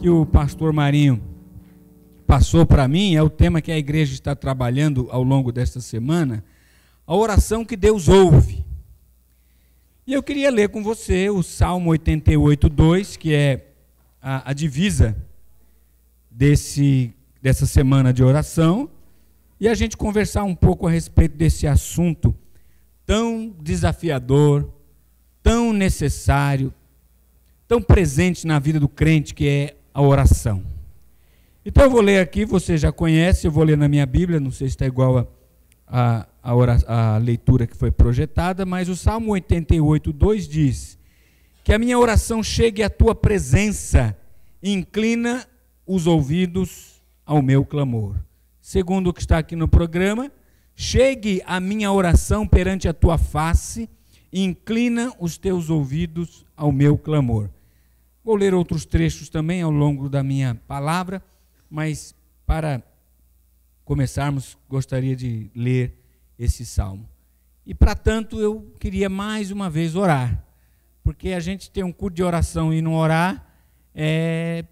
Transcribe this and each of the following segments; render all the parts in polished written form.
que o pastor Marinho passou para mim, é o tema que a igreja está trabalhando ao longo desta semana, a oração que Deus ouve. E eu queria ler com você o Salmo 88:2, que é a divisa dessa semana de oração, e a gente conversar um pouco a respeito desse assunto tão desafiador, tão necessário, tão presente na vida do crente, que é a oração. Então eu vou ler aqui, você já conhece, eu vou ler na minha Bíblia, não sei se está igual a leitura que foi projetada, mas o Salmo 88:2 diz: que a minha oração chegue à tua presença, inclina os ouvidos ao meu clamor. Segundo o que está aqui no programa, chegue a minha oração perante a tua face, inclina os teus ouvidos ao meu clamor. Vou ler outros trechos também ao longo da minha palavra, mas para começarmos, gostaria de ler esse salmo. E para tanto eu queria mais uma vez orar, porque a gente tem um culto de oração e não orar é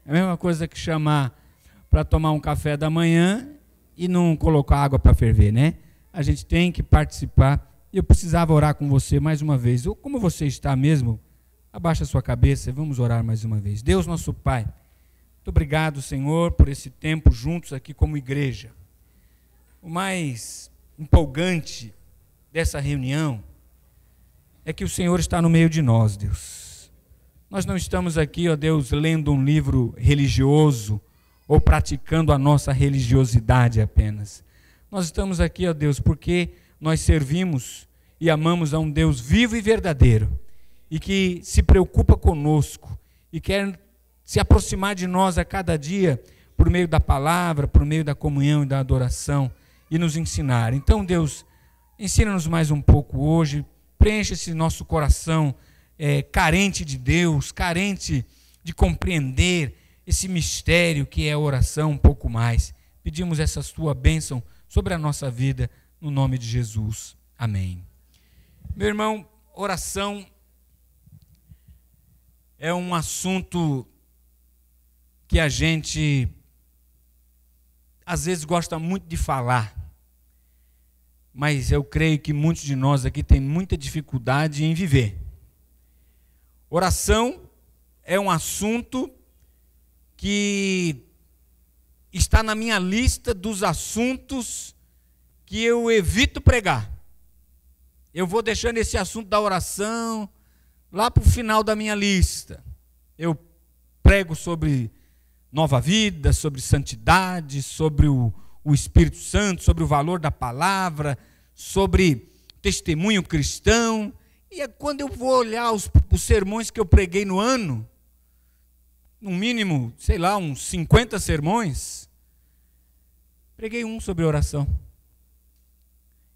a mesma coisa que chamar para tomar um café da manhã e não colocar água para ferver, né? A gente tem que participar. Eu precisava orar com você mais uma vez. Como você está mesmo? Abaixa a sua cabeça e vamos orar mais uma vez. Deus, nosso Pai, muito obrigado, Senhor, por esse tempo juntos aqui como igreja. O mais empolgante dessa reunião é que o Senhor está no meio de nós, Deus. Nós não estamos aqui, ó Deus, lendo um livro religioso ou praticando a nossa religiosidade apenas. Nós estamos aqui, ó Deus, porque nós servimos e amamos a um Deus vivo e verdadeiro, e que se preocupa conosco, e quer se aproximar de nós a cada dia, por meio da palavra, por meio da comunhão e da adoração, e nos ensinar. Então, Deus, ensina-nos mais um pouco hoje, preenche esse nosso coração carente de Deus, carente de compreender esse mistério que é a oração um pouco mais. Pedimos essa tua bênção sobre a nossa vida, no nome de Jesus. Amém. Meu irmão, oração é um assunto que a gente às vezes gosta muito de falar, mas eu creio que muitos de nós aqui têm muita dificuldade em viver. Oração é um assunto que está na minha lista dos assuntos que eu evito pregar. Eu vou deixando esse assunto da oração lá para o final da minha lista. Eu prego sobre nova vida, sobre santidade, sobre o Espírito Santo, sobre o valor da palavra, sobre testemunho cristão. E quando eu vou olhar os sermões que eu preguei no ano, no mínimo, sei lá, uns 50 sermões, preguei um sobre oração.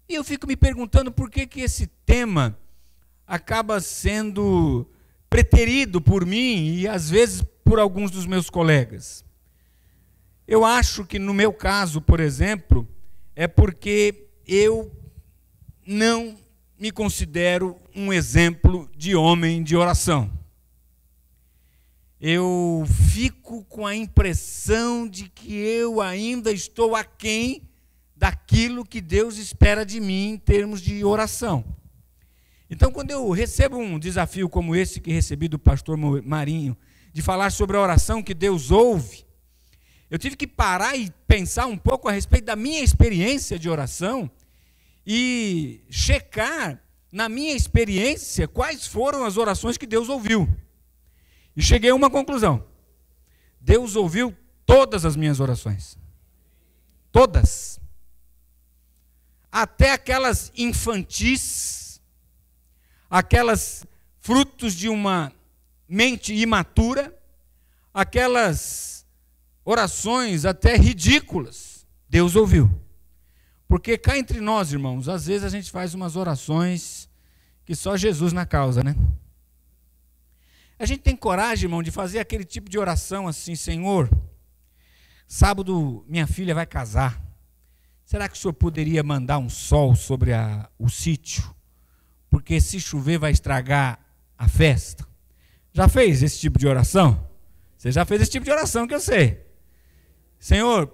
E eu fico me perguntando por que esse tema acaba sendo preterido por mim e às vezes por alguns dos meus colegas. Eu acho que no meu caso, por exemplo, é porque eu não me considero um exemplo de homem de oração. Eu fico com a impressão de que eu ainda estou aquém daquilo que Deus espera de mim em termos de oração. Então, quando eu recebo um desafio como esse que recebi do pastor Marinho, de falar sobre a oração que Deus ouve, eu tive que parar e pensar um pouco a respeito da minha experiência de oração e checar na minha experiência quais foram as orações que Deus ouviu. E cheguei a uma conclusão: Deus ouviu todas as minhas orações. Todas. Até aquelas infantis, aquelas frutos de uma mente imatura, aquelas orações até ridículas, Deus ouviu. Porque cá entre nós, irmãos, às vezes a gente faz umas orações que só Jesus na causa, né? A gente tem coragem, irmão, de fazer aquele tipo de oração assim: Senhor, sábado minha filha vai casar. Será que o senhor poderia mandar um sol sobre o sítio? Porque se chover vai estragar a festa. Já fez esse tipo de oração? Você já fez esse tipo de oração que eu sei. Senhor,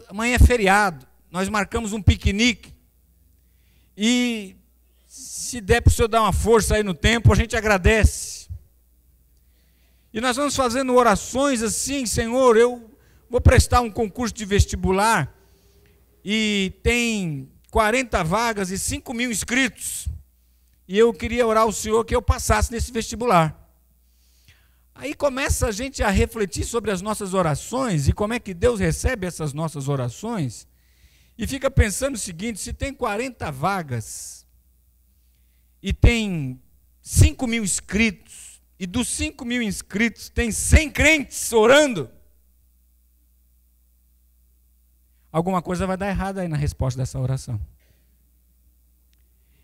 amanhã é feriado, nós marcamos um piquenique e se der para o Senhor dar uma força aí no tempo, a gente agradece. E nós vamos fazendo orações assim, Senhor, eu vou prestar um concurso de vestibular e tem 40 vagas e 5.000 inscritos. E eu queria orar ao Senhor que eu passasse nesse vestibular. Aí começa a gente a refletir sobre as nossas orações e como é que Deus recebe essas nossas orações. E fica pensando o seguinte, se tem 40 vagas e tem 5.000 inscritos, e dos 5.000 inscritos tem 100 crentes orando, alguma coisa vai dar errado aí na resposta dessa oração.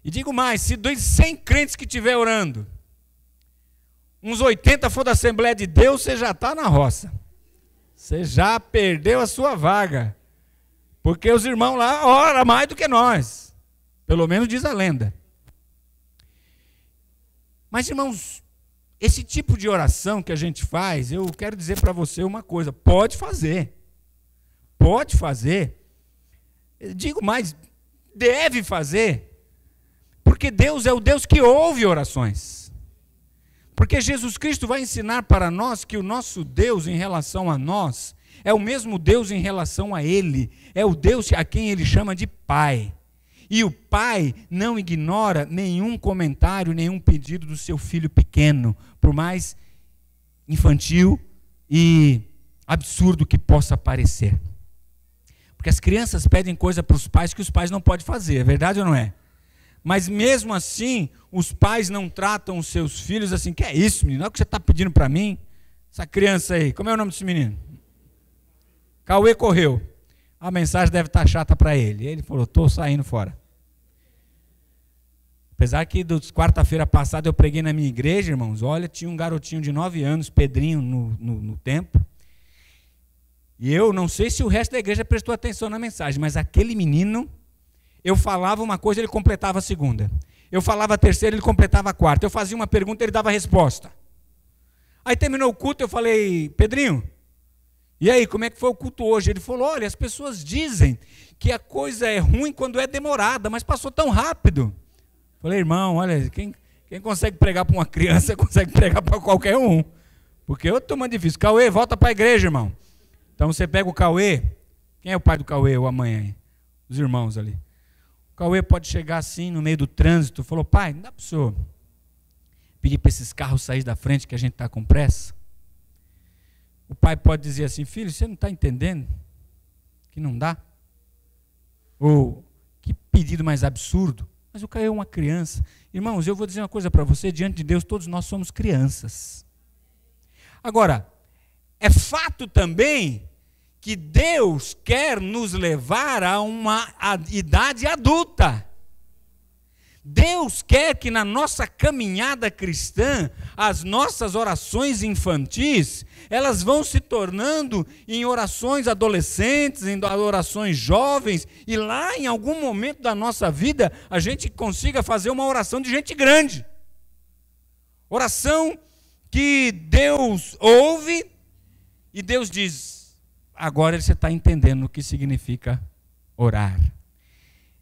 E digo mais, se dos 100 crentes que estiver orando, uns 80 for da Assembleia de Deus, você já está na roça. Você já perdeu a sua vaga. Porque os irmãos lá oram mais do que nós. Pelo menos diz a lenda. Mas, irmãos, esse tipo de oração que a gente faz, eu quero dizer para você uma coisa, pode fazer. Pode fazer. Eu digo mais, deve fazer. Porque Deus é o Deus que ouve orações. Porque Jesus Cristo vai ensinar para nós que o nosso Deus em relação a nós é o mesmo Deus em relação a Ele. É o Deus a quem Ele chama de Pai. E o Pai não ignora nenhum comentário, nenhum pedido do seu filho pequeno, por mais infantil e absurdo que possa parecer. Porque as crianças pedem coisa para os pais que os pais não podem fazer, é verdade ou não é? Mas mesmo assim, os pais não tratam os seus filhos assim, que é isso, menino? Olha o que você está pedindo para mim. Essa criança aí, como é o nome desse menino? Cauê correu. A mensagem deve estar chata para ele. Ele falou, estou saindo fora. Apesar que quarta-feira passada eu preguei na minha igreja, irmãos, olha, tinha um garotinho de 9 anos, Pedrinho, no templo. E eu não sei se o resto da igreja prestou atenção na mensagem, mas aquele menino... Eu falava uma coisa, ele completava a segunda. Eu falava a terceira, ele completava a quarta. Eu fazia uma pergunta, ele dava a resposta. Aí terminou o culto, eu falei, Pedrinho, e aí, como é que foi o culto hoje? Ele falou, olha, as pessoas dizem que a coisa é ruim quando é demorada, mas passou tão rápido. Eu falei, irmão, olha, quem consegue pregar para uma criança, consegue pregar para qualquer um. Porque eu estou muito difícil. Cauê, volta para a igreja, irmão. Então você pega o Cauê. Quem é o pai do Cauê ou a mãe aí? Os irmãos ali. O Cauê pode chegar assim no meio do trânsito, falou, pai, não dá para o senhor pedir para esses carros saírem da frente que a gente está com pressa? O pai pode dizer assim, filho, você não está entendendo que não dá? Ou, que pedido mais absurdo. Mas o Cauê é uma criança. Irmãos, eu vou dizer uma coisa para você, diante de Deus todos nós somos crianças. Agora, é fato também que Deus quer nos levar a uma idade adulta. Deus quer que na nossa caminhada cristã, as nossas orações infantis, elas vão se tornando em orações adolescentes, em orações jovens, e lá em algum momento da nossa vida, a gente consiga fazer uma oração de gente grande. Oração que Deus ouve e Deus diz, agora você está entendendo o que significa orar.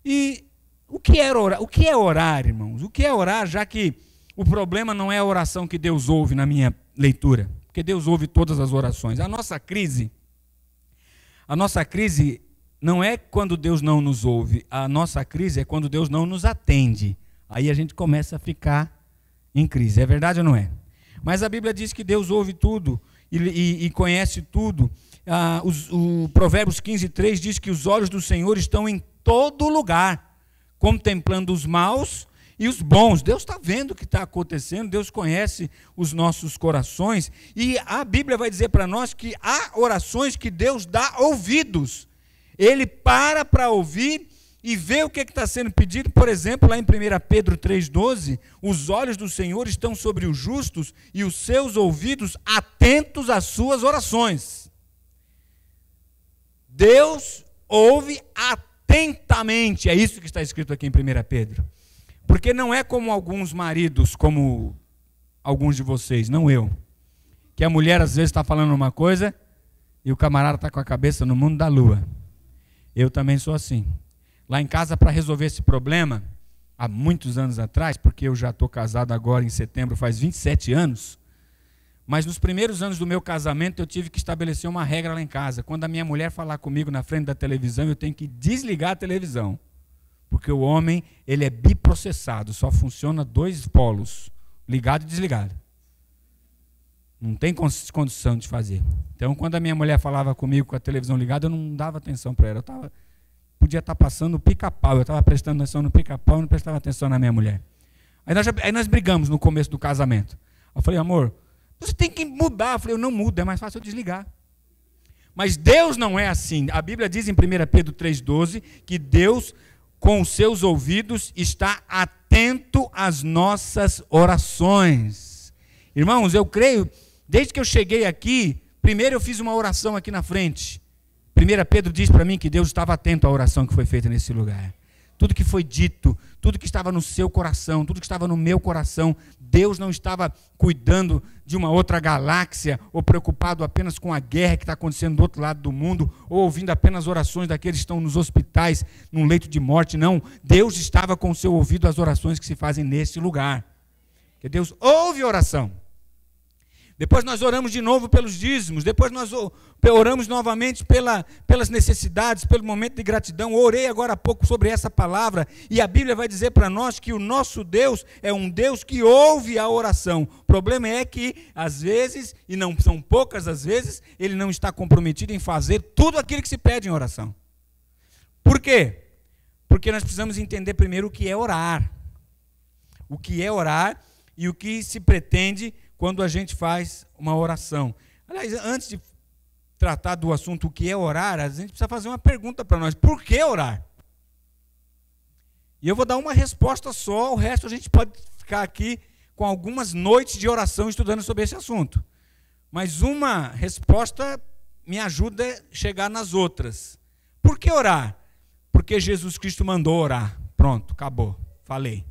E o que é orar? O que é orar, irmãos? O que é orar, já que o problema não é a oração que Deus ouve na minha leitura, porque Deus ouve todas as orações. A nossa crise não é quando Deus não nos ouve, a nossa crise é quando Deus não nos atende. Aí a gente começa a ficar em crise, é verdade ou não é? Mas a Bíblia diz que Deus ouve tudo e conhece tudo. O Provérbios 15:3 diz que os olhos do Senhor estão em todo lugar, contemplando os maus e os bons. Deus está vendo o que está acontecendo, Deus conhece os nossos corações, e a Bíblia vai dizer para nós que há orações que Deus dá ouvidos. Ele para ouvir e ver o que está sendo pedido. Por exemplo, lá em 1 Pedro 3,12, os olhos do Senhor estão sobre os justos e os seus ouvidos atentos às suas orações. Deus ouve atentamente, é isso que está escrito aqui em 1 Pedro. Porque não é como alguns maridos, como alguns de vocês, não eu, que a mulher às vezes está falando uma coisa e o camarada está com a cabeça no mundo da lua. Eu também sou assim. Lá em casa, para resolver esse problema, há muitos anos atrás, porque eu já estou casado agora em setembro, faz 27 anos, mas nos primeiros anos do meu casamento eu tive que estabelecer uma regra lá em casa. Quando a minha mulher falar comigo na frente da televisão, eu tenho que desligar a televisão. Porque o homem, ele é biprocessado, só funciona 2 polos, ligado e desligado. Não tem condição de fazer. Então, quando a minha mulher falava comigo com a televisão ligada, eu não dava atenção para ela. Podia estar passando o pica-pau, eu estava prestando atenção no pica-pau e não prestava atenção na minha mulher. Aí nós brigamos no começo do casamento. Eu falei, amor, você tem que mudar. Eu falei, eu não mudo, é mais fácil eu desligar. Mas Deus não é assim. A Bíblia diz em 1 Pedro 3,12 que Deus, com os seus ouvidos, está atento às nossas orações. Irmãos, eu creio, desde que eu cheguei aqui, primeiro eu fiz uma oração aqui na frente. 1 Pedro diz para mim que Deus estava atento à oração que foi feita nesse lugar. Tudo que foi dito, tudo que estava no seu coração, tudo que estava no meu coração, Deus não estava cuidando de uma outra galáxia, ou preocupado apenas com a guerra que está acontecendo do outro lado do mundo, ou ouvindo apenas orações daqueles que estão nos hospitais, num leito de morte. Não, Deus estava com o seu ouvido às orações que se fazem nesse lugar. Porque Deus ouve a oração. Depois nós oramos de novo pelos dízimos, depois nós oramos novamente pelas necessidades, pelo momento de gratidão. Orei agora há pouco sobre essa palavra, e a Bíblia vai dizer para nós que o nosso Deus é um Deus que ouve a oração. O problema é que, às vezes, e não são poucas as vezes, Ele não está comprometido em fazer tudo aquilo que se pede em oração. Por quê? Porque nós precisamos entender primeiro o que é orar. O que é orar e o que se pretende quando a gente faz uma oração. Aliás, antes de tratar do assunto o que é orar, a gente precisa fazer uma pergunta para nós: por que orar? E eu vou dar uma resposta só, o resto a gente pode ficar aqui com algumas noites de oração estudando sobre esse assunto. Mas uma resposta me ajuda a chegar nas outras. Por que orar? Porque Jesus Cristo mandou orar. Pronto, acabou, falei.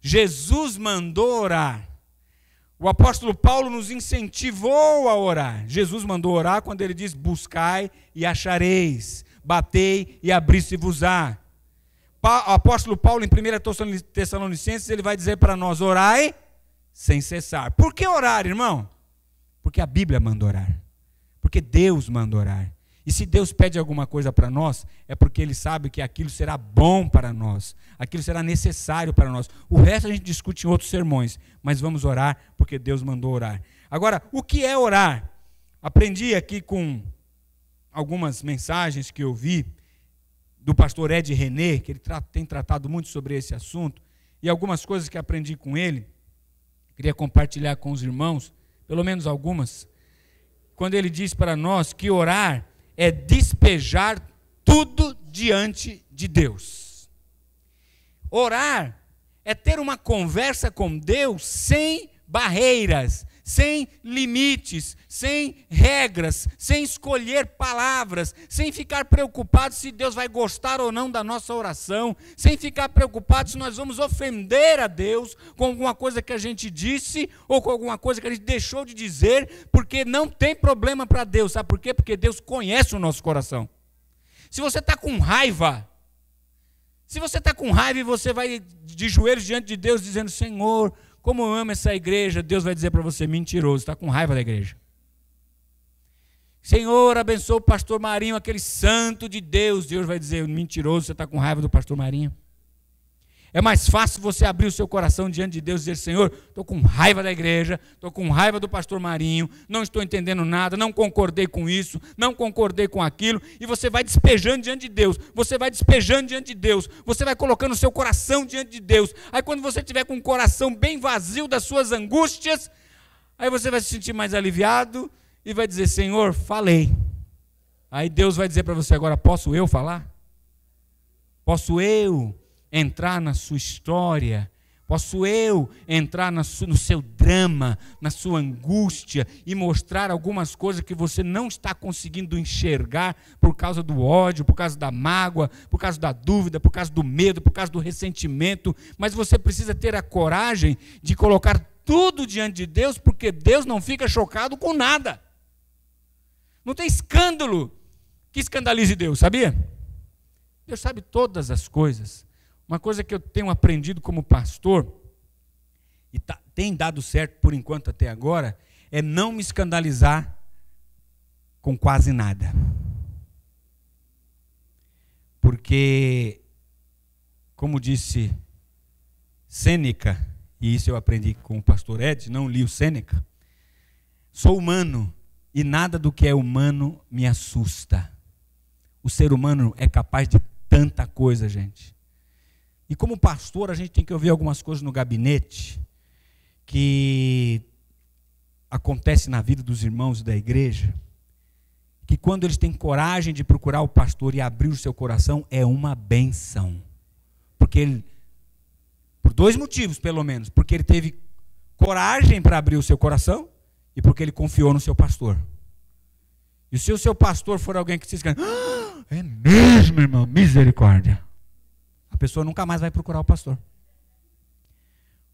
Jesus mandou orar. O apóstolo Paulo nos incentivou a orar. Jesus mandou orar quando ele diz: buscai e achareis, batei e abri-se-vos-á. O apóstolo Paulo, em 1 Tessalonicenses, ele vai dizer para nós: orai sem cessar. Por que orar, irmão? Porque a Bíblia manda orar. Porque Deus manda orar. E se Deus pede alguma coisa para nós, é porque Ele sabe que aquilo será bom para nós, aquilo será necessário para nós. O resto a gente discute em outros sermões, mas vamos orar porque Deus mandou orar. Agora, o que é orar? Aprendi aqui com algumas mensagens que eu vi do pastor Ed René, que ele tem tratado muito sobre esse assunto, e algumas coisas que aprendi com ele, queria compartilhar com os irmãos, pelo menos algumas, quando ele diz para nós que orar é despejar tudo diante de Deus. Orar é ter uma conversa com Deus sem barreiras, sem limites, sem regras, sem escolher palavras, sem ficar preocupado se Deus vai gostar ou não da nossa oração, sem ficar preocupado se nós vamos ofender a Deus com alguma coisa que a gente disse ou com alguma coisa que a gente deixou de dizer, porque não tem problema para Deus. Sabe por quê? Porque Deus conhece o nosso coração. Se você está com raiva, e você vai de joelhos diante de Deus dizendo: Senhor, como eu amo essa igreja, Deus vai dizer para você: mentiroso, está com raiva da igreja. Senhor, abençoa o pastor Marinho, aquele santo de Deus. Deus vai dizer: mentiroso, você está com raiva do pastor Marinho. É mais fácil você abrir o seu coração diante de Deus e dizer: Senhor, estou com raiva da igreja, estou com raiva do pastor Marinho, não estou entendendo nada, não concordei com isso, não concordei com aquilo, e você vai despejando diante de Deus, você vai despejando diante de Deus, você vai colocando o seu coração diante de Deus. Aí quando você estiver com o coração bem vazio das suas angústias, aí você vai se sentir mais aliviado e vai dizer: Senhor, falei. Aí Deus vai dizer para você: agora posso eu falar? Posso eu entrar na sua história? Posso eu entrar no seu drama, na sua angústia e mostrar algumas coisas que você não está conseguindo enxergar por causa do ódio, por causa da mágoa, por causa da dúvida, por causa do medo, por causa do ressentimento, mas você precisa ter a coragem de colocar tudo diante de Deus, porque Deus não fica chocado com nada. Não tem escândalo que escandalize Deus, sabia? Deus sabe todas as coisas. Uma coisa que eu tenho aprendido como pastor, e tem dado certo por enquanto até agora, é não me escandalizar com quase nada. Porque, como disse Sêneca, e isso eu aprendi com o pastor Ed, não li o Sêneca, sou humano e nada do que é humano me assusta. O ser humano é capaz de tanta coisa, gente. E como pastor, a gente tem que ouvir algumas coisas no gabinete que acontece na vida dos irmãos da igreja, que quando eles têm coragem de procurar o pastor e abrir o seu coração, é uma bênção. Porque ele, por dois motivos pelo menos, porque ele teve coragem para abrir o seu coração e porque ele confiou no seu pastor. E se o seu pastor for alguém que se escanda, é mesmo, irmão, misericórdia, a pessoa nunca mais vai procurar o pastor.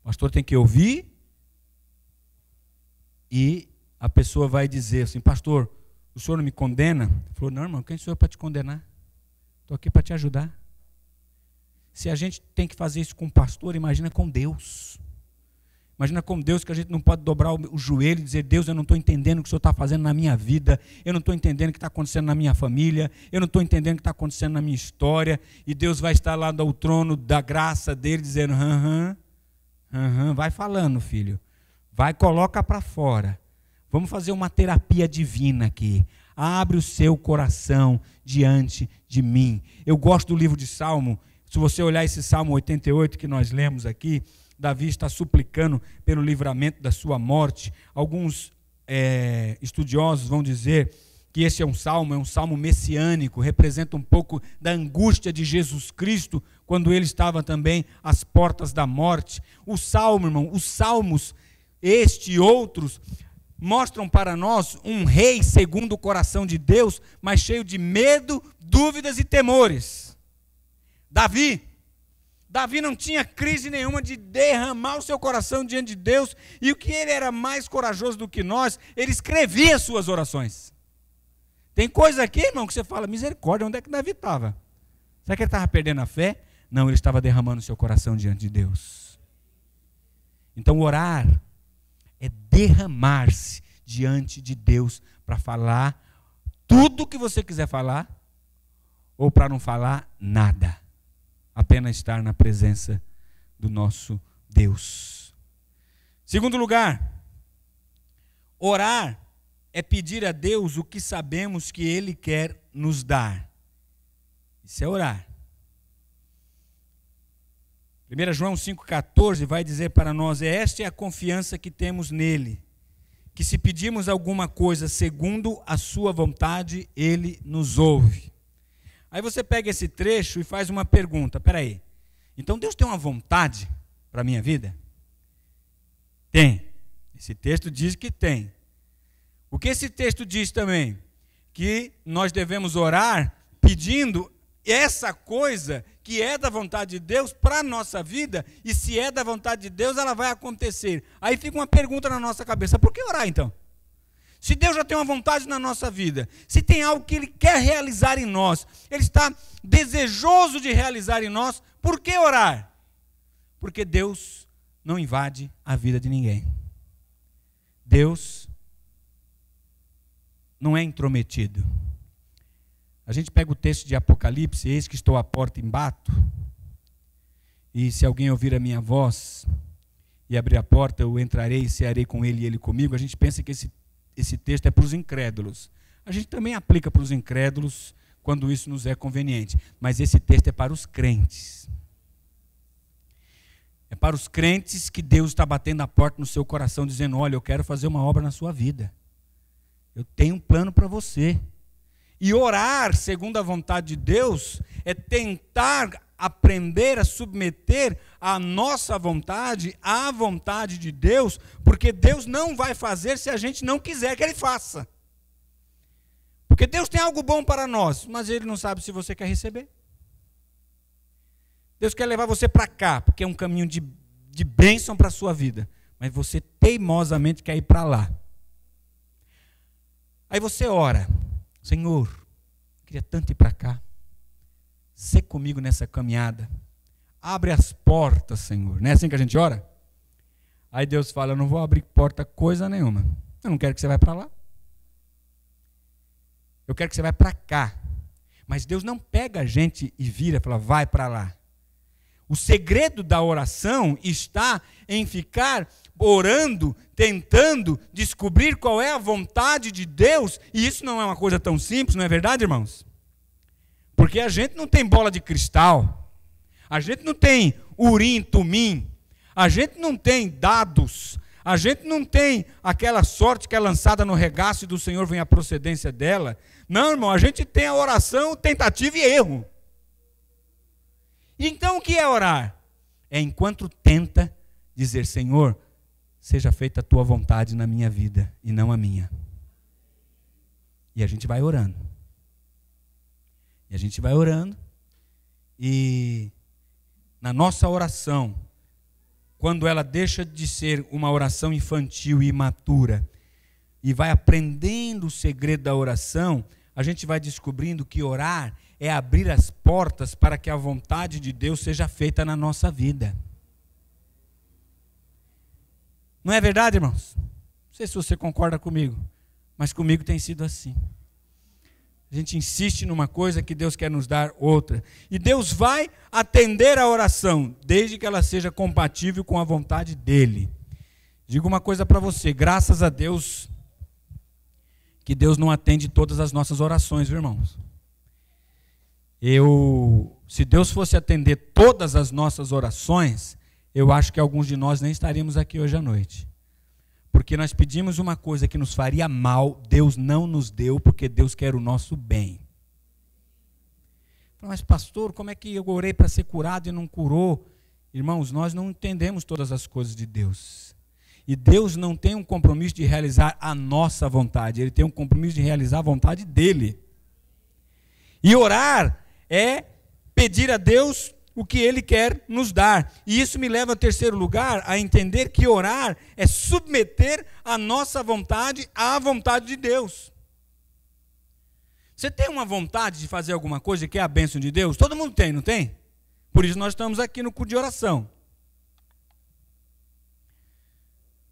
O pastor tem que ouvir e a pessoa vai dizer assim: pastor, o senhor não me condena? Ele falou: não, irmão, quem sou eu para te condenar? Estou aqui para te ajudar. Se a gente tem que fazer isso com o pastor, imagina com Deus. Imagina com Deus, que a gente não pode dobrar o joelho e dizer: Deus, eu não estou entendendo o que o Senhor está fazendo na minha vida, eu não estou entendendo o que está acontecendo na minha família, eu não estou entendendo o que está acontecendo na minha história, e Deus vai estar lá no trono da graça dele, dizendo: vai falando, filho, vai, coloca para fora, vamos fazer uma terapia divina aqui, abre o seu coração diante de mim. Eu gosto do livro de Salmo. Se você olhar esse Salmo 88 que nós lemos aqui, Davi está suplicando pelo livramento da sua morte. Alguns estudiosos vão dizer que esse é um salmo messiânico, representa um pouco da angústia de Jesus Cristo, quando ele estava também às portas da morte. O salmo, irmão, os salmos, este e outros, mostram para nós um rei segundo o coração de Deus, mas cheio de medo, dúvidas e temores. Davi não tinha crise nenhuma de derramar o seu coração diante de Deus, e o que ele era mais corajoso do que nós, ele escrevia as suas orações. Tem coisa aqui, irmão, que você fala: misericórdia, onde é que Davi estava? Será que ele estava perdendo a fé? Não, ele estava derramando o seu coração diante de Deus. Então orar é derramar-se diante de Deus para falar tudo o que você quiser falar, ou para não falar nada. Apenas estar na presença do nosso Deus. Segundo lugar, orar é pedir a Deus o que sabemos que Ele quer nos dar. Isso é orar. 1 João 5,14 vai dizer para nós: esta é a confiança que temos nele, que se pedirmos alguma coisa segundo a sua vontade, Ele nos ouve. Aí você pega esse trecho e faz uma pergunta: peraí, então Deus tem uma vontade para a minha vida? Tem. Esse texto diz que tem. O que esse texto diz também? Que nós devemos orar pedindo essa coisa que é da vontade de Deus para a nossa vida, e se é da vontade de Deus, ela vai acontecer. Aí fica uma pergunta na nossa cabeça: por que orar então? Se Deus já tem uma vontade na nossa vida, se tem algo que Ele quer realizar em nós, Ele está desejoso de realizar em nós, por que orar? Porque Deus não invade a vida de ninguém. Deus não é intrometido. A gente pega o texto de Apocalipse: eis que estou à porta e bato, e se alguém ouvir a minha voz e abrir a porta, eu entrarei e cearei com ele e ele comigo. A gente pensa que esse texto é para os incrédulos. A gente também aplica para os incrédulos quando isso nos é conveniente, mas esse texto é para os crentes. É para os crentes que Deus está batendo a porta no seu coração, dizendo: olha, eu quero fazer uma obra na sua vida, eu tenho um plano para você. E orar segundo a vontade de Deus é tentar aprender a submeter a nossa vontade à vontade de Deus, porque Deus não vai fazer se a gente não quiser que Ele faça. Porque Deus tem algo bom para nós, mas Ele não sabe se você quer receber. Deus quer levar você para cá, porque é um caminho de bênção para a sua vida, mas você teimosamente quer ir para lá. Aí você ora, Senhor, queria tanto ir para cá, ser comigo nessa caminhada, abre as portas, Senhor. Não é assim que a gente ora? Aí Deus fala, eu não vou abrir porta coisa nenhuma, eu não quero que você vá para lá, eu quero que você vá para cá. Mas Deus não pega a gente e vira e fala, vai para lá. O segredo da oração está em ficar orando, tentando descobrir qual é a vontade de Deus, e isso não é uma coisa tão simples, não é verdade, irmãos? Porque a gente não tem bola de cristal, a gente não tem urim, tumim, a gente não tem dados, a gente não tem aquela sorte que é lançada no regaço e do Senhor vem a procedência dela. Não, irmão, a gente tem a oração, tentativa e erro. Então o que é orar? É enquanto tenta dizer, Senhor, seja feita a tua vontade na minha vida e não a minha. E a gente vai orando. E a gente vai orando. E na nossa oração, quando ela deixa de ser uma oração infantil e imatura, e vai aprendendo o segredo da oração, a gente vai descobrindo que orar é abrir as portas para que a vontade de Deus seja feita na nossa vida. Não é verdade, irmãos? Não sei se você concorda comigo, mas comigo tem sido assim. A gente insiste numa coisa que Deus quer nos dar outra. E Deus vai atender a oração, desde que ela seja compatível com a vontade dEle. Digo uma coisa para você, graças a Deus, que Deus não atende todas as nossas orações, viu, irmãos? Se Deus fosse atender todas as nossas orações, eu acho que alguns de nós nem estaríamos aqui hoje à noite. Porque nós pedimos uma coisa que nos faria mal, Deus não nos deu, porque Deus quer o nosso bem. Mas pastor, como é que eu orei para ser curado e não curou? Irmãos, nós não entendemos todas as coisas de Deus. E Deus não tem um compromisso de realizar a nossa vontade, Ele tem um compromisso de realizar a vontade dEle. E orar é pedir a Deus o que Ele quer nos dar. E isso me leva, ao terceiro lugar, a entender que orar é submeter a nossa vontade à vontade de Deus. Você tem uma vontade de fazer alguma coisa que é a bênção de Deus? Todo mundo tem, não tem? Por isso nós estamos aqui no culto de oração.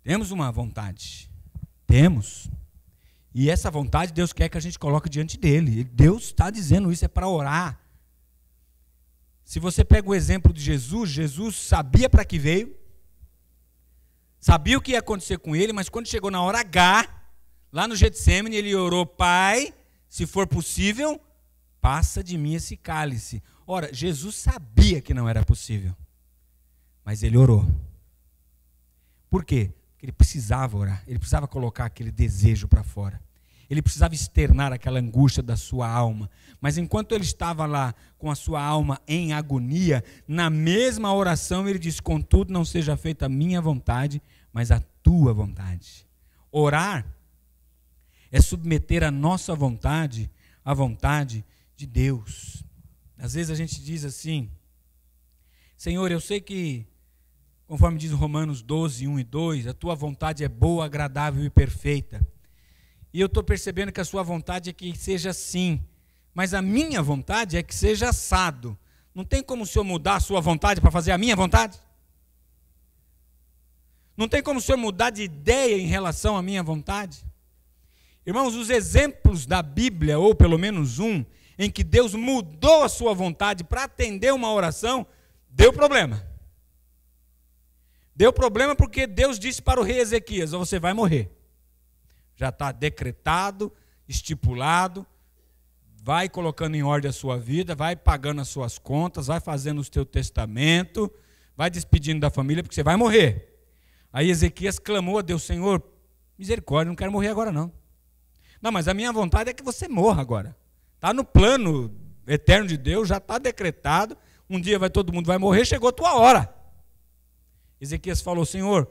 Temos uma vontade. Temos. E essa vontade Deus quer que a gente coloque diante dEle. Deus está dizendo isso, é para orar. Se você pega o exemplo de Jesus, Jesus sabia para que veio, sabia o que ia acontecer com ele, mas quando chegou na hora H, lá no Getsêmani, ele orou, Pai, se for possível, passa de mim esse cálice. Ora, Jesus sabia que não era possível, mas ele orou. Por quê? Porque ele precisava orar, ele precisava colocar aquele desejo para fora. Ele precisava externar aquela angústia da sua alma. Mas enquanto ele estava lá com a sua alma em agonia, na mesma oração ele diz, contudo não seja feita a minha vontade, mas a tua vontade. Orar é submeter a nossa vontade à vontade de Deus. Às vezes a gente diz assim, Senhor, eu sei que, conforme diz Romanos 12, 1 e 2, a tua vontade é boa, agradável e perfeita. E eu estou percebendo que a sua vontade é que seja assim, mas a minha vontade é que seja assado. Não tem como o Senhor mudar a sua vontade para fazer a minha vontade? Não tem como o Senhor mudar de ideia em relação à minha vontade? Irmãos, os exemplos da Bíblia, ou pelo menos um, em que Deus mudou a sua vontade para atender uma oração, deu problema. Deu problema porque Deus disse para o rei Ezequias, você vai morrer. Já está decretado, estipulado, vai colocando em ordem a sua vida, vai pagando as suas contas, vai fazendo o seu testamento, vai despedindo da família, porque você vai morrer. Aí Ezequias clamou a Deus, Senhor, misericórdia, não quero morrer agora não. Não, mas a minha vontade é que você morra agora. Está no plano eterno de Deus, já está decretado, um dia todo mundo vai morrer, chegou a tua hora. Ezequias falou, Senhor,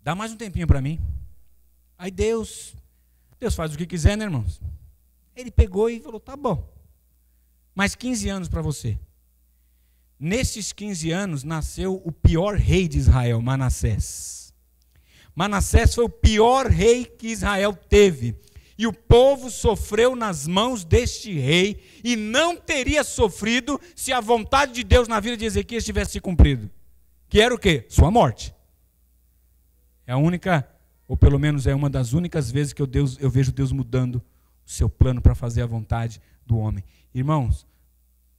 dá mais um tempinho para mim. Aí Deus faz o que quiser, né, irmãos? Ele pegou e falou, tá bom, mais 15 anos para você. Nesses 15 anos nasceu o pior rei de Israel, Manassés. Manassés foi o pior rei que Israel teve. E o povo sofreu nas mãos deste rei e não teria sofrido se a vontade de Deus na vida de Ezequias tivesse se cumprido. Que era o quê? Sua morte. É a única, ou pelo menos é uma das únicas vezes que eu vejo Deus mudando o seu plano para fazer a vontade do homem. Irmãos,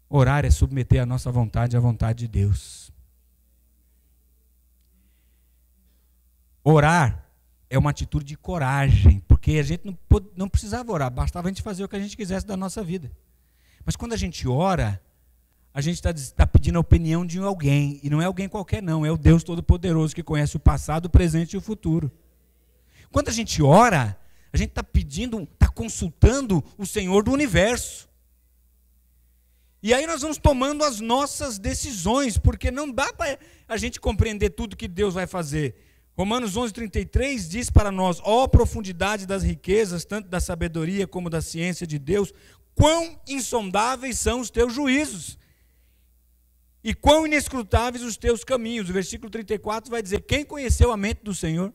orar é submeter a nossa vontade à vontade de Deus. Orar é uma atitude de coragem, porque a gente não precisava orar, bastava a gente fazer o que a gente quisesse da nossa vida. Mas quando a gente ora, a gente está pedindo a opinião de alguém, e não é alguém qualquer não, é o Deus Todo-Poderoso que conhece o passado, o presente e o futuro. Quando a gente ora, a gente está pedindo, está consultando o Senhor do universo. E aí nós vamos tomando as nossas decisões, porque não dá para a gente compreender tudo que Deus vai fazer. Romanos 11:33 diz para nós: ó profundidade das riquezas, tanto da sabedoria como da ciência de Deus, quão insondáveis são os teus juízos, e quão inescrutáveis os teus caminhos. O versículo 34 vai dizer: quem conheceu a mente do Senhor?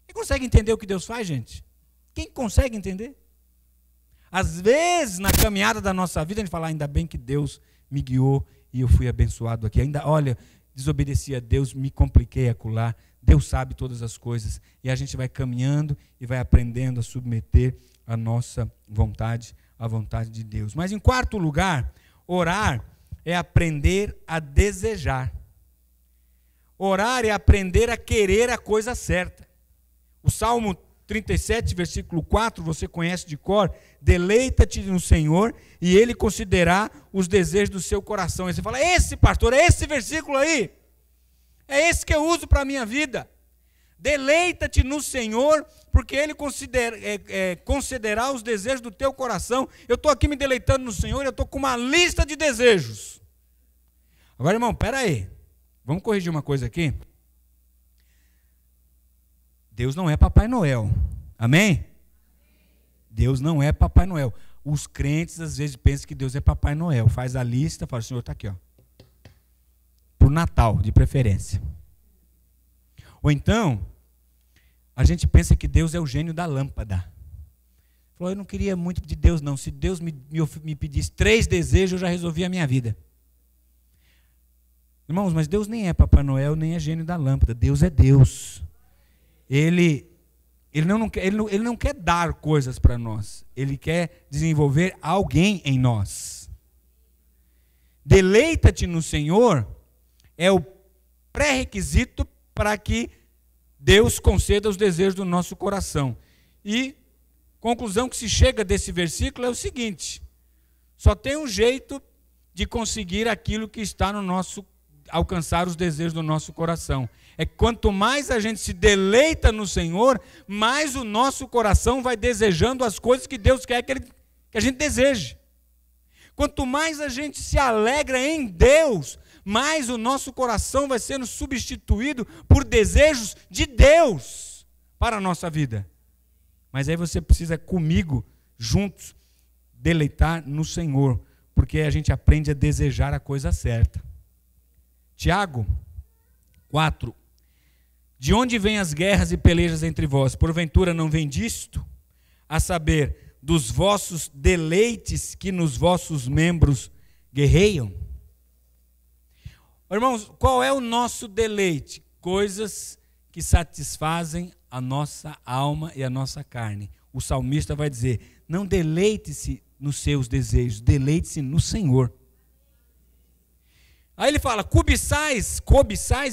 Quem consegue entender o que Deus faz, gente? Quem consegue entender? Às vezes, na caminhada da nossa vida, a gente fala: ainda bem que Deus me guiou e eu fui abençoado aqui. Ainda, olha, desobedeci a Deus, me compliquei acolá. Deus sabe todas as coisas. E a gente vai caminhando e vai aprendendo a submeter a nossa vontade à vontade de Deus. Mas em quarto lugar, orar é aprender a desejar. Orar é aprender a querer a coisa certa. O Salmo 37, versículo 4, você conhece de cor: deleita-te no Senhor e Ele considerará os desejos do seu coração. E você fala: esse pastor, é esse versículo aí? É esse que eu uso para a minha vida. Deleita-te no Senhor, porque Ele concederá os desejos do teu coração. Eu estou aqui me deleitando no Senhor, eu estou com uma lista de desejos. Agora, irmão, espera aí. Vamos corrigir uma coisa aqui. Deus não é Papai Noel. Amém? Deus não é Papai Noel. Os crentes às vezes pensam que Deus é Papai Noel. Faz a lista, fala: Senhor, está aqui, ó. Para o Natal, de preferência. Ou então, a gente pensa que Deus é o gênio da lâmpada. Falou: eu não queria muito de Deus não. Se Deus me pedisse 3 desejos, eu já resolvi a minha vida. Irmãos, mas Deus nem é Papai Noel, nem é gênio da lâmpada. Deus é Deus. Ele não quer dar coisas para nós. Ele quer desenvolver alguém em nós. Deleita-te no Senhor é o pré-requisito para que Deus conceda os desejos do nosso coração. E conclusão que se chega desse versículo é o seguinte: só tem um jeito de conseguir aquilo que está no nosso, alcançar os desejos do nosso coração. É que quanto mais a gente se deleita no Senhor, mais o nosso coração vai desejando as coisas que Deus quer que a gente deseje. Quanto mais a gente se alegra em Deus, mais o nosso coração vai sendo substituído por desejos de Deus para a nossa vida. Mas aí você precisa comigo, juntos, deleitar no Senhor, porque a gente aprende a desejar a coisa certa. Tiago 4. De onde vêm as guerras e pelejas entre vós? Porventura não vem disto? A saber, dos vossos deleites que nos vossos membros guerreiam? Irmãos, qual é o nosso deleite? Coisas que satisfazem a nossa alma e a nossa carne. O salmista vai dizer: não deleite-se nos seus desejos, deleite-se no Senhor. Aí ele fala: cobiçais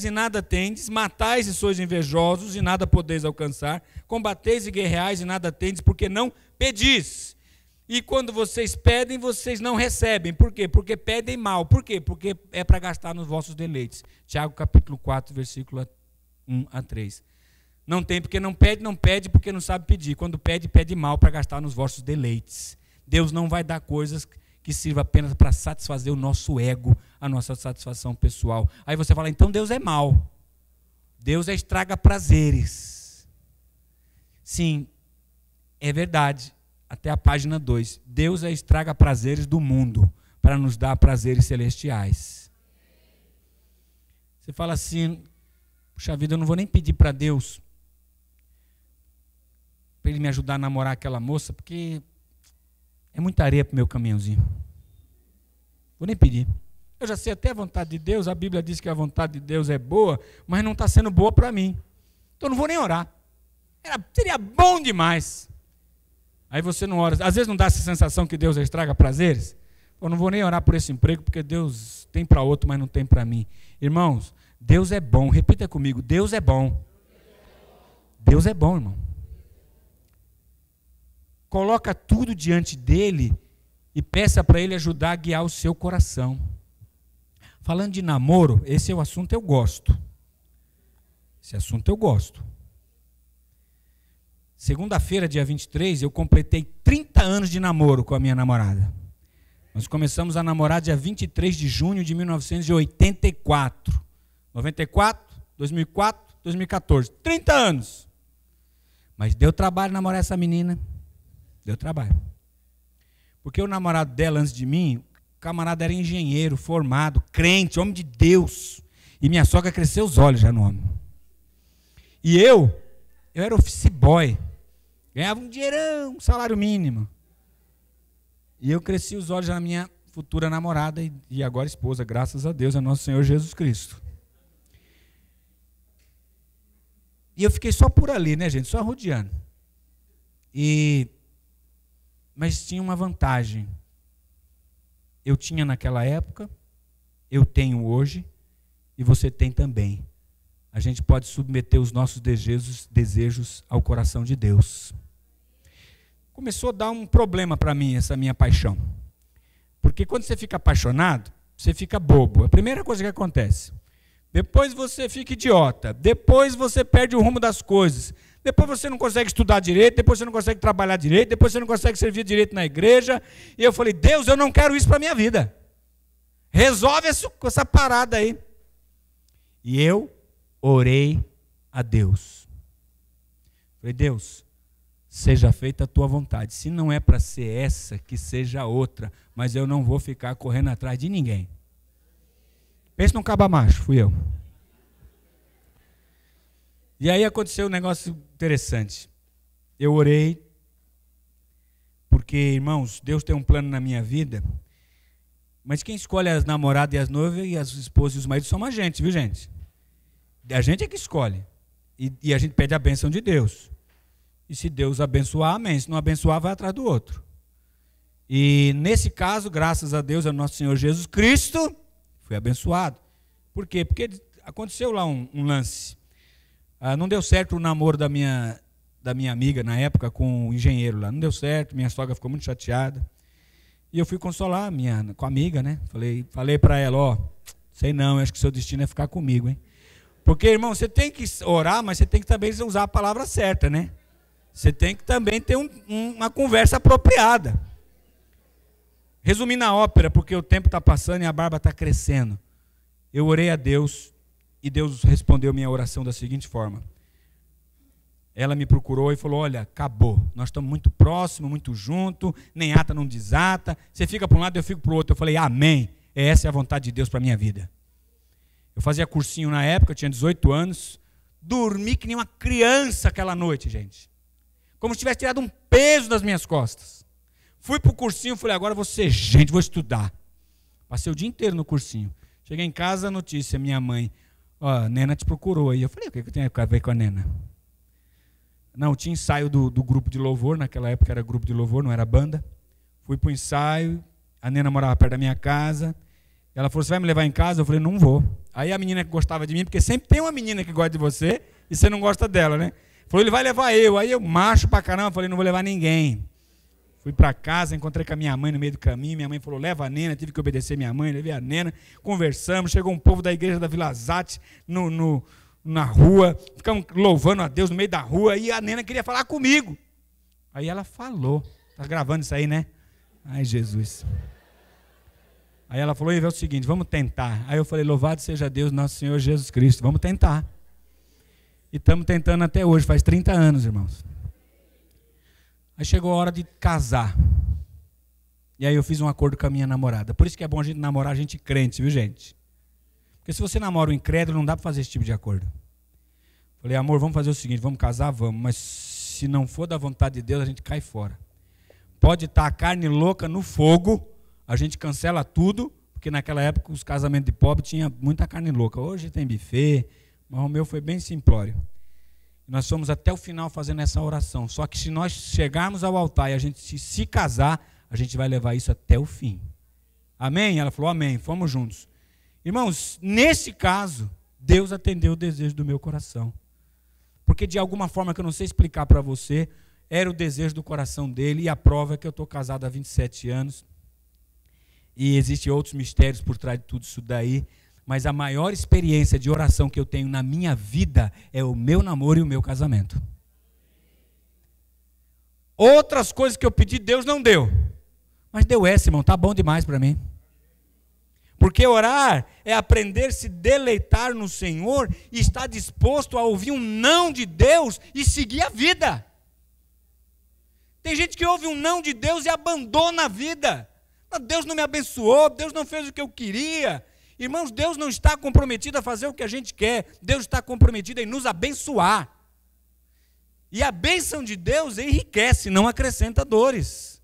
e nada tendes, matais e sois invejosos e nada podeis alcançar, combateis e guerreais e nada tendes, porque não pedis. E quando vocês pedem, vocês não recebem. Por quê? Porque pedem mal. Por quê? Porque é para gastar nos vossos deleites. Tiago capítulo 4, versículo 1 a 3. Não tem porque não pede porque não sabe pedir. Quando pede, pede mal para gastar nos vossos deleites. Deus não vai dar coisas que sirvam apenas para satisfazer o nosso ego, a nossa satisfação pessoal. Aí você fala: então Deus é mau. Deus é estraga prazeres. Sim, é verdade. Até a página 2. Deus é estraga prazeres do mundo para nos dar prazeres celestiais. Você fala assim: puxa vida, eu não vou nem pedir para Deus para ele me ajudar a namorar aquela moça, porque é muita areia para o meu caminhãozinho. Vou nem pedir. Eu já sei até a vontade de Deus, a Bíblia diz que a vontade de Deus é boa, mas não está sendo boa para mim. Então não vou nem orar. Seria bom demais. Aí você não ora. Às vezes não dá essa sensação que Deus estraga prazeres? Eu não vou nem orar por esse emprego, porque Deus tem para outro, mas não tem para mim. Irmãos, Deus é bom. Repita comigo, Deus é bom. Deus é bom, irmão. Coloca tudo diante dele e peça para ele ajudar a guiar o seu coração. Falando de namoro, esse é o assunto que eu gosto. Esse assunto eu gosto. Segunda-feira, dia 23, eu completei 30 anos de namoro com a minha namorada. Nós começamos a namorar dia 23 de junho de 1984. 94, 2004, 2014. 30 anos. Mas deu trabalho namorar essa menina. Deu trabalho. Porque o namorado dela antes de mim, o camarada era engenheiro, formado, crente, homem de Deus. E minha sogra cresceu os olhos já no homem. E eu era office boy. Ganhava um dinheirão, um salário mínimo. E eu cresci os olhos na minha futura namorada e agora esposa, graças a Deus, a nosso Senhor Jesus Cristo. E eu fiquei só por ali, né, gente? Só rodeando. Mas tinha uma vantagem. Eu tinha naquela época, eu tenho hoje, e você tem também. A gente pode submeter os nossos desejos ao coração de Deus. Começou a dar um problema para mim, essa minha paixão. Porque quando você fica apaixonado, você fica bobo. É a primeira coisa que acontece. Depois você fica idiota. Depois você perde o rumo das coisas. Depois você não consegue estudar direito. Depois você não consegue trabalhar direito. Depois você não consegue servir direito na igreja. E eu falei, Deus, eu não quero isso para a minha vida. Resolve essa parada aí. E eu orei a Deus. Falei, Deus, seja feita a tua vontade. Se não é para ser essa, que seja outra. Mas eu não vou ficar correndo atrás de ninguém. Pensa num caba macho, fui eu. E aí aconteceu um negócio interessante. Eu orei, porque, irmãos, Deus tem um plano na minha vida. Mas quem escolhe as namoradas e as noivas e as esposas e os maridos somos a gente, viu, gente? A gente é que escolhe. E a gente pede a bênção de Deus. E se Deus abençoar, amém. Se não abençoar, vai atrás do outro. E nesse caso, graças a Deus, ao nosso Senhor Jesus Cristo, fui abençoado. Por quê? Porque aconteceu lá um lance. Não deu certo o namoro da minha amiga na época com o engenheiro lá. Não deu certo, minha sogra ficou muito chateada. E eu fui consolar com a amiga, né? Falei para ela, ó, sei não, acho que seu destino é ficar comigo, hein? Porque, irmão, você tem que orar, mas você tem que também usar a palavra certa, né? Você tem que também ter uma conversa apropriada. Resumindo a ópera, porque o tempo está passando e a barba está crescendo. Eu orei a Deus e Deus respondeu minha oração da seguinte forma. Ela me procurou e falou, olha, acabou. Nós estamos muito próximos, muito juntos, nem ata não desata. Você fica para um lado, eu fico para o outro. Eu falei, amém. Essa é a vontade de Deus para a minha vida. Eu fazia cursinho na época, eu tinha 18 anos. Dormi que nem uma criança aquela noite, gente. Como se tivesse tirado um peso das minhas costas. Fui para o cursinho, falei, agora vou ser gente, vou estudar. Passei o dia inteiro no cursinho. Cheguei em casa, a notícia, minha mãe, ó, a Nena te procurou aí. Eu falei, o que tem a ver com a Nena? Não, tinha ensaio do grupo de louvor, naquela época era grupo de louvor, não era banda. Fui para o ensaio, a Nena morava perto da minha casa. Ela falou, você vai me levar em casa? Eu falei, não vou. Aí a menina que gostava de mim, porque sempre tem uma menina que gosta de você e você não gosta dela, né? Falou, ele vai levar eu. Aí eu, macho pra caramba, falei, não vou levar ninguém. Fui para casa, encontrei com a minha mãe no meio do caminho. Minha mãe falou, leva a Nena. Tive que obedecer minha mãe, levei a Nena. Conversamos, chegou um povo da igreja da Vila Zate na rua. Ficamos louvando a Deus no meio da rua. E a Nena queria falar comigo. Aí ela falou. Tá gravando isso aí, né? Ai, Jesus. Aí ela falou, é o seguinte, vamos tentar. Aí eu falei, louvado seja Deus, nosso Senhor Jesus Cristo. Vamos tentar. E estamos tentando até hoje, faz 30 anos, irmãos. Aí chegou a hora de casar. E aí eu fiz um acordo com a minha namorada. Por isso que é bom a gente namorar gente crente, viu, gente? Porque se você namora um incrédulo, não dá para fazer esse tipo de acordo. Falei, amor, vamos fazer o seguinte, vamos casar? Vamos. Mas se não for da vontade de Deus, a gente cai fora. Pode estar a carne louca no fogo, a gente cancela tudo, porque naquela época os casamentos de pobre tinha muita carne louca. Hoje tem buffet, mas o meu foi bem simplório. Nós fomos até o final fazendo essa oração. Só que se nós chegarmos ao altar e a gente se casar, a gente vai levar isso até o fim. Amém? Ela falou amém, fomos juntos. Irmãos, nesse caso, Deus atendeu o desejo do meu coração. Porque de alguma forma que eu não sei explicar para você, era o desejo do coração dele, e a prova é que eu estou casado há 27 anos. E existem outros mistérios por trás de tudo isso daí. Mas a maior experiência de oração que eu tenho na minha vida é o meu namoro e o meu casamento. Outras coisas que eu pedi, Deus não deu. Mas deu essa, irmão, tá bom demais para mim. Porque orar é aprender a se deleitar no Senhor e estar disposto a ouvir um não de Deus e seguir a vida. Tem gente que ouve um não de Deus e abandona a vida. Deus não me abençoou, Deus não fez o que eu queria. Irmãos, Deus não está comprometido a fazer o que a gente quer. Deus está comprometido em nos abençoar. E a bênção de Deus enriquece, não acrescenta dores.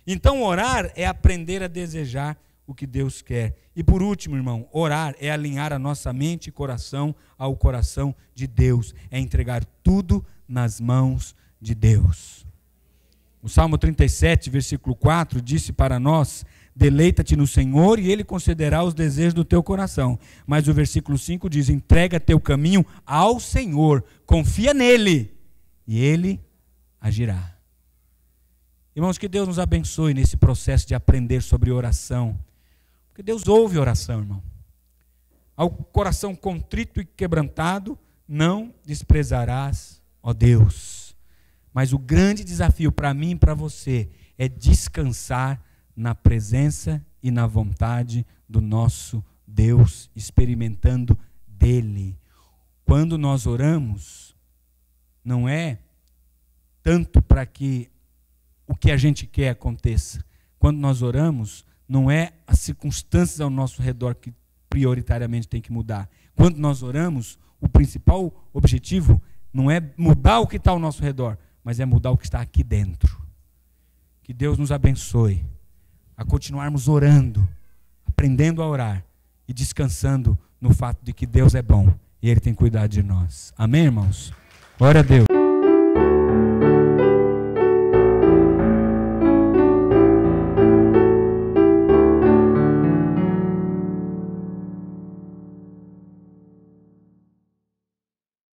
Então, orar é aprender a desejar o que Deus quer. E por último, irmão, orar é alinhar a nossa mente e coração ao coração de Deus. É entregar tudo nas mãos de Deus. O Salmo 37, versículo 4, disse para nós: deleita-te no Senhor e Ele concederá os desejos do teu coração. Mas o versículo 5 diz: entrega teu caminho ao Senhor, confia nele e Ele agirá. Irmãos, que Deus nos abençoe nesse processo de aprender sobre oração. Porque Deus ouve oração, irmão. Ao coração contrito e quebrantado, não desprezarás, ó Deus. Mas o grande desafio para mim e para você é descansar na presença e na vontade do nosso Deus, experimentando dele. Quando nós oramos, não é tanto para que o que a gente quer aconteça. Quando nós oramos, não é as circunstâncias ao nosso redor que prioritariamente tem que mudar. Quando nós oramos, o principal objetivo não é mudar o que está ao nosso redor, mas é mudar o que está aqui dentro. Que Deus nos abençoe a continuarmos orando, aprendendo a orar e descansando no fato de que Deus é bom e Ele tem cuidado de nós. Amém, irmãos? Glória a Deus.